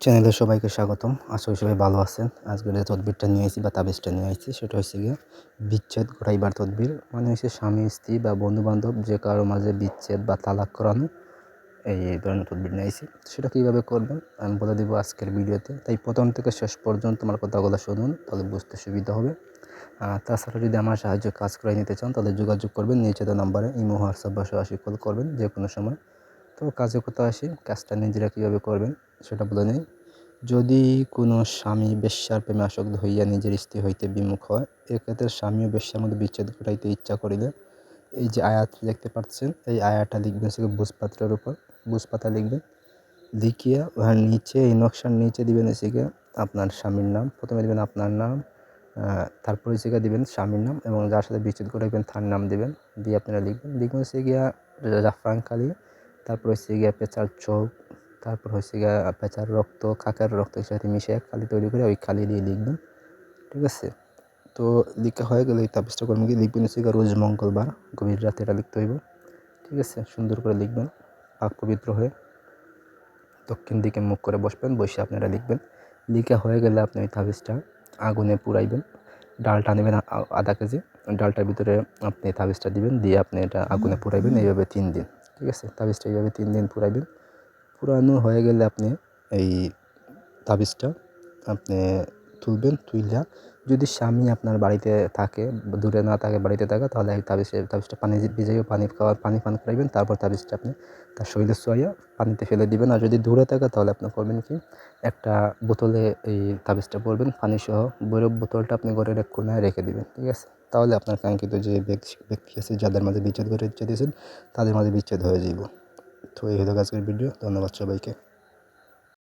চ্যানেলে সবাইকে স্বাগতম। আশা করি সবাই ভালো আছেন। আজকে যে তদবিরটা নিয়ে আইছি বা তাবিজটা নিয়ে আইছি সেটা হচ্ছে গিয়ে বিচ্ছেদ ঘটাইবার তদবির। মানে হচ্ছে স্বামী স্ত্রী বা বন্ধু-বান্ধব যে কারো মাঝে বিচ্ছেদ বা তালাক করানো এই ধরনের তদবির নিয়ে আইছি। সেটা কীভাবে করবেন আমি বলে দিব আজকের ভিডিওতে। তাই প্রথম থেকে শেষ পর্যন্ত আমার কথাগুলো শুনুন, তাহলে বুঝতে সুবিধা হবে। তাছাড়া যদি আমার সাহায্যে কাজ করাই নিতে চান তাহলে যোগাযোগ করবেন নিচে দেওয়া নাম্বারে, ইমো, হোয়াটসঅ্যাপ বা সরাসরি কল করবেন যে কোনো সময়। তো কাজের কথা আসি, কাজটা নিজেরা কীভাবে করবেন সেটা বলে নেই। যদি কোনো স্বামী বেশ্যার প্রেমে আসক্ত হইয়া নিজের স্ত্রী হইতে বিমুখ হয়, এক্ষেত্রে স্বামী ও বেশ্যার মধ্যে বিচ্ছেদ ঘটাইতে ইচ্ছা করিলে এই যে আয়াত দেখতে পাচ্ছেন, এই আয়াতটা লিখবেন হচ্ছে ভোজপাত্রের উপর। ভোজপাতা লিখবেন, লিখিয়া উহার নিচে এই নকশার নিচে দিবেন হচ্ছে গিয়ে আপনার স্বামীর নাম। প্রথমে দিবেন আপনার নাম, তারপর হচ্ছে গিয়ে দিবেন স্বামীর নাম এবং যার সাথে বিচ্ছেদ ঘটাইবেন তার নাম দিবেন। দিয়ে আপনারা লিখবেন হচ্ছে গিয়া জাফরান কালি, তারপর হচ্ছে গিয়া পেঁচার চোখ, তারপর হচ্ছে গিয়া পেঁচার রক্ত, কাকের রক্তের সাথে মিশিয়ে কালি তৈরি করে ওই কালি দিয়ে লিখবেন। ঠিক আছে? তো লিখা হয়ে গেলে এই তাবিজটা করবেন কি, লিখবেন হচ্ছে গিয়ে রোজ মঙ্গলবার গভীর রাতে এটা লিখতে হইব। ঠিক আছে? সুন্দর করে লিখবেন, পাক পবিত্র হয়ে দক্ষিণ দিকে মুখ করে বসবেন, বসে আপনি এটা লিখবেন। লিখা হয়ে গেলে আপনি ওই তাবিজটা আগুনে পুড়াইবেন। ডালটা নেবেন আধা কেজি, ডালটার ভিতরে আপনি তাবিজটা দিবেন, দিয়ে আপনি এটা আগুনে পুড়াইবেন এইভাবে 3 দিন। ঠিক আছে? তাবিজটা এইভাবে 3 দিন পুড়াইবেন। পুরানো হয়ে গেলে আপনি এই তাবিজটা আপনি তুলবেন। তুইলা যদি স্বামী আপনার বাড়িতে থাকে, দূরে না থাকে, বাড়িতে থাকে, তাহলে এই তাবিজটা পানি ভিজাইয়ে পানি পান করাইবেন। তারপর তাবিজটা আপনি তার শরীরে ছোঁয়াইয়া পানিতে ফেলে দিবেন। আর যদি দূরে থাকে তাহলে আপনি করবেন কি, একটা বোতলে এই তাবিজটা ভরবেন পানিসহ, বরফ বোতলটা আপনি ঘরের এক কোণায় রেখে দিবেন। ঠিক আছে? তাহলে আপনার কাঙ্ক্ষিত যে ব্যক্তি আছে যাদের মাঝে বিচ্ছেদ ঘটাইতে চাইতেছেন তাদের মাঝে বিচ্ছেদ হয়ে যাইব। তো এই হলো আজকের ভিডিও। ধন্যবাদ সবাইকে।